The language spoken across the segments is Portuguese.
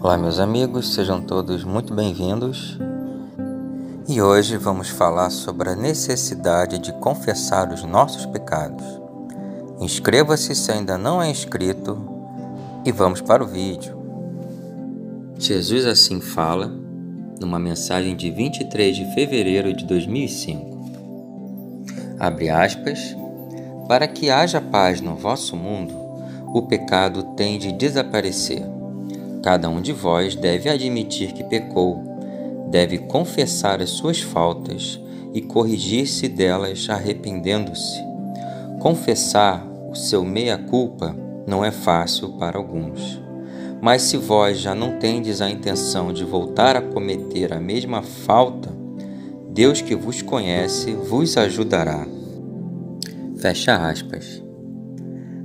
Olá, meus amigos, sejam todos muito bem-vindos. E hoje vamos falar sobre a necessidade de confessar os nossos pecados. Inscreva-se se ainda não é inscrito e vamos para o vídeo. Jesus assim fala numa mensagem de 23 de fevereiro de 2005. Abre aspas. Para que haja paz no vosso mundo, o pecado tem de desaparecer. Cada um de vós deve admitir que pecou, deve confessar as suas faltas e corrigir-se delas arrependendo-se. Confessar o seu meia-culpa não é fácil para alguns. Mas se vós já não tendes a intenção de voltar a cometer a mesma falta, Deus que vos conhece vos ajudará. Fecha aspas.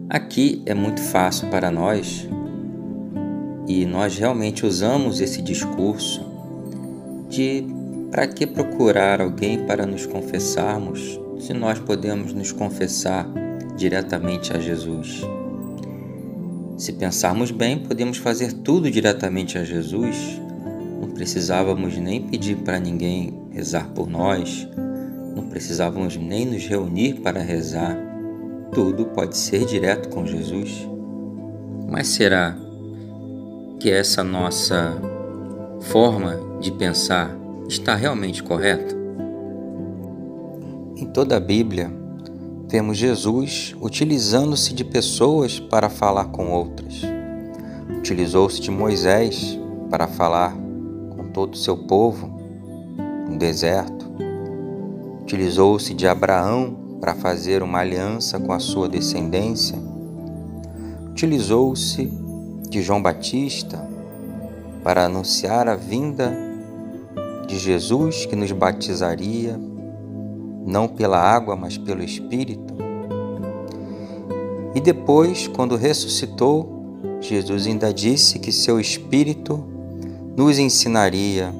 Aqui é muito fácil para nós e nós realmente usamos esse discurso de para que procurar alguém para nos confessarmos se nós podemos nos confessar diretamente a Jesus. Se pensarmos bem, podemos fazer tudo diretamente a Jesus. Não precisávamos nem pedir para ninguém rezar por nós. Não precisávamos nem nos reunir para rezar. Tudo pode ser direto com Jesus. Mas será que essa nossa forma de pensar está realmente correta? Em toda a Bíblia, vemos Jesus utilizando-se de pessoas para falar com outras. Utilizou-se de Moisés para falar com todo o seu povo no deserto. Utilizou-se de Abraão para fazer uma aliança com a sua descendência. Utilizou-se de João Batista para anunciar a vinda de Jesus que nos batizaria, não pela água, mas pelo Espírito. E depois, quando ressuscitou, Jesus ainda disse que seu Espírito nos ensinaria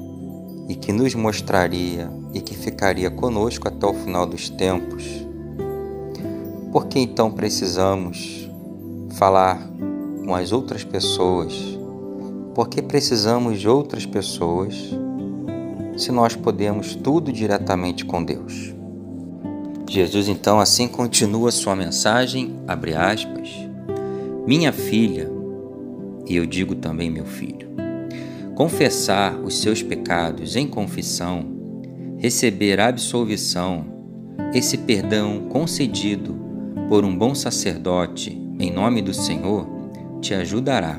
e que nos mostraria e que ficaria conosco até o final dos tempos. Por que então precisamos falar com as outras pessoas? Por que precisamos de outras pessoas se nós podemos tudo diretamente com Deus? Jesus então assim continua sua mensagem, abre aspas, minha filha, e eu digo também meu filho, confessar os seus pecados em confissão, receber a absolvição, esse perdão concedido por um bom sacerdote em nome do Senhor, te ajudará.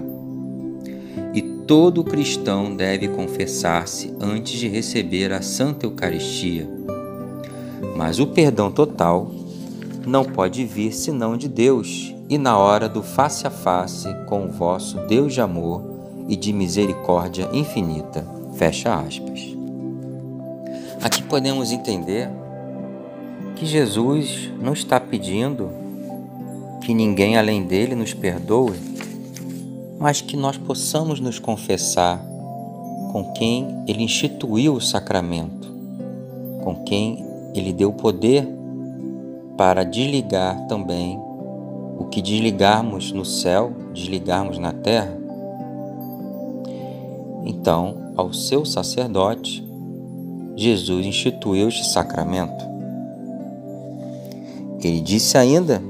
E todo cristão deve confessar-se antes de receber a Santa Eucaristia. Mas o perdão total não pode vir senão de Deus e na hora do face a face com o vosso Deus de amor e de misericórdia infinita. Fecha aspas. Aqui podemos entender que Jesus não está pedindo que ninguém além dele nos perdoe, mas que nós possamos nos confessar com quem ele instituiu o sacramento, com quem ele deu poder para desligar também o que desligarmos no céu, desligarmos na terra. Então, ao seu sacerdote, Jesus instituiu este sacramento. Ele disse ainda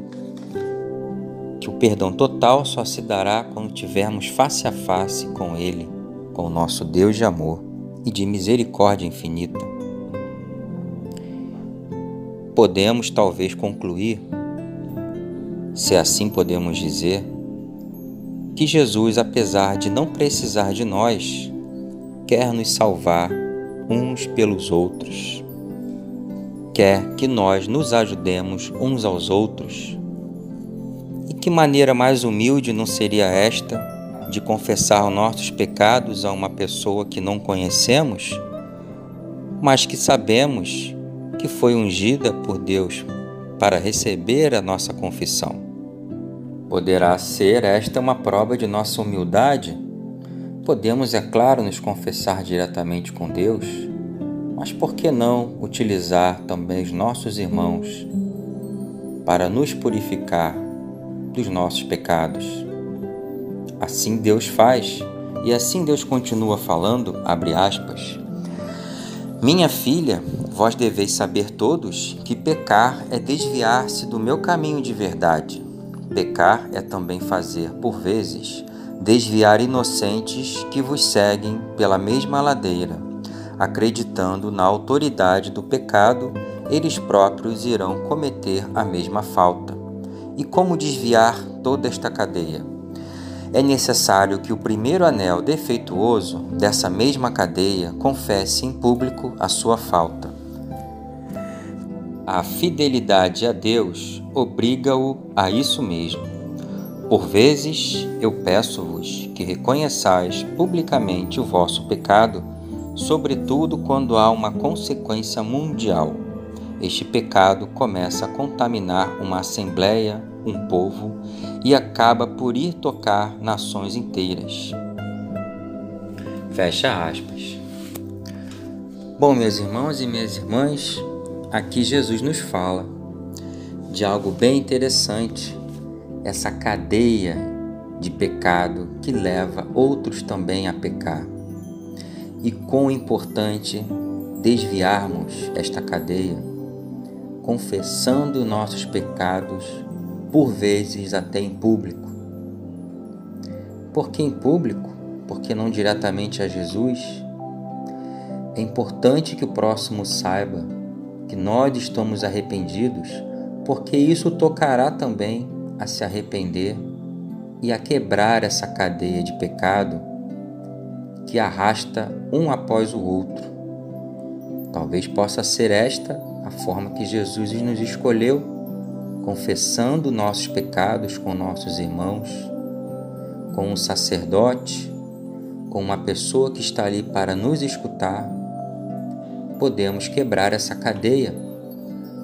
que o perdão total só se dará quando tivermos face a face com Ele, com o nosso Deus de amor e de misericórdia infinita. Podemos talvez concluir, se assim podemos dizer, que Jesus, apesar de não precisar de nós, quer nos salvar uns pelos outros. Quer que nós nos ajudemos uns aos outros. E que maneira mais humilde não seria esta de confessar os nossos pecados a uma pessoa que não conhecemos, mas que sabemos que foi ungida por Deus para receber a nossa confissão. Poderá ser esta uma prova de nossa humildade? Podemos, é claro, nos confessar diretamente com Deus, mas por que não utilizar também os nossos irmãos para nos purificar dos nossos pecados? Assim Deus faz E assim Deus continua falando, abre aspas, minha filha, vós deveis saber todos que pecar é desviar-se do meu caminho de verdade. Pecar é também fazer, por vezes, desviar inocentes que vos seguem pela mesma ladeira. Acreditando na autoridade do pecado, eles próprios irão cometer a mesma falta. E como desviar toda esta cadeia? É necessário que o primeiro anel defeituoso dessa mesma cadeia confesse em público a sua falta. A fidelidade a Deus obriga-o a isso mesmo. Por vezes, eu peço-vos que reconheçais publicamente o vosso pecado, sobretudo quando há uma consequência mundial. Este pecado começa a contaminar uma assembleia, um povo, e acaba por ir tocar nações inteiras. Fecha aspas. Bom, meus irmãos e minhas irmãs, aqui Jesus nos fala de algo bem interessante, essa cadeia de pecado que leva outros também a pecar. E quão importante desviarmos esta cadeia, confessando nossos pecados, por vezes até em público. Por que em público? Porque não diretamente a Jesus? É importante que o próximo saiba que nós estamos arrependidos, porque isso tocará também a se arrepender e a quebrar essa cadeia de pecado que arrasta um após o outro. Talvez possa ser esta a forma que Jesus nos escolheu, confessando nossos pecados com nossos irmãos, com um sacerdote, com uma pessoa que está ali para nos escutar. Podemos quebrar essa cadeia,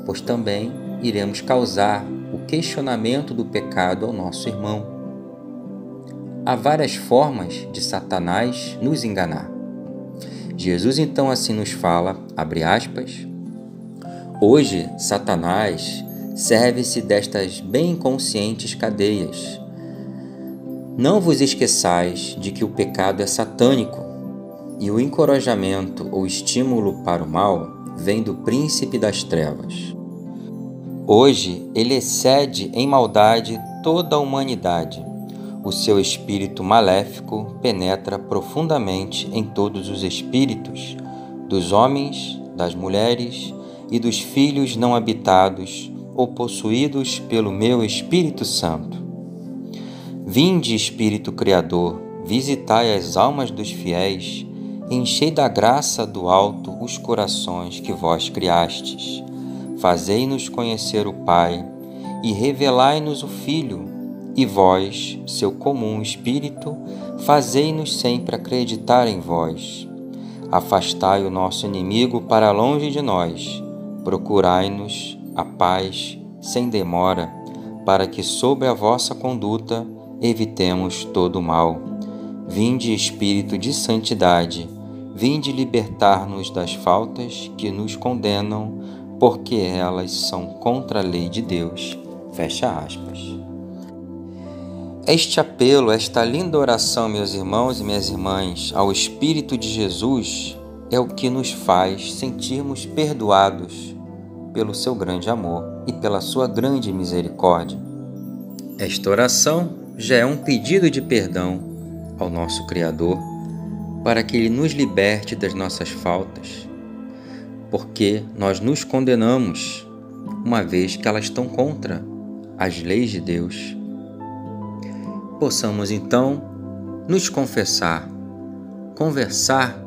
pois também iremos causar o questionamento do pecado ao nosso irmão. Há várias formas de Satanás nos enganar. Jesus então assim nos fala, abre aspas, hoje Satanás serve-se destas bem conscientes cadeias. Não vos esqueçais de que o pecado é satânico e o encorajamento ou estímulo para o mal vem do príncipe das trevas. Hoje ele excede em maldade toda a humanidade. O seu espírito maléfico penetra profundamente em todos os espíritos, dos homens, das mulheres e dos filhos não habitados ou possuídos pelo meu Espírito Santo. Vinde, Espírito Criador, visitai as almas dos fiéis, enchei da graça do alto os corações que vós criastes. Fazei-nos conhecer o Pai e revelai-nos o Filho, e vós, seu comum Espírito, fazei-nos sempre acreditar em vós. Afastai o nosso inimigo para longe de nós, procurai-nos a paz sem demora, para que sobre a vossa conduta evitemos todo o mal. Vinde, Espírito de santidade, vinde libertar-nos das faltas que nos condenam, porque elas são contra a lei de Deus. Fecha aspas. Este apelo, esta linda oração, meus irmãos e minhas irmãs, ao Espírito de Jesus, é o que nos faz sentirmos perdoados pelo seu grande amor e pela sua grande misericórdia. Esta oração já é um pedido de perdão ao nosso Criador para que Ele nos liberte das nossas faltas, porque nós nos condenamos, uma vez que elas estão contra as leis de Deus. Possamos então nos confessar, conversar,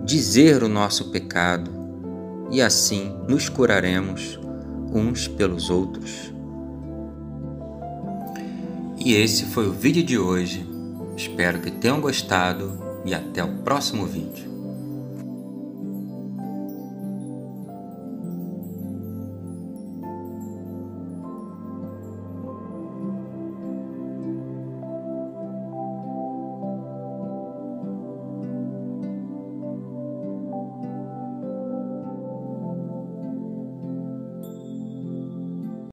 dizer o nosso pecado, e assim nos curaremos uns pelos outros. E esse foi o vídeo de hoje. Espero que tenham gostado e até o próximo vídeo.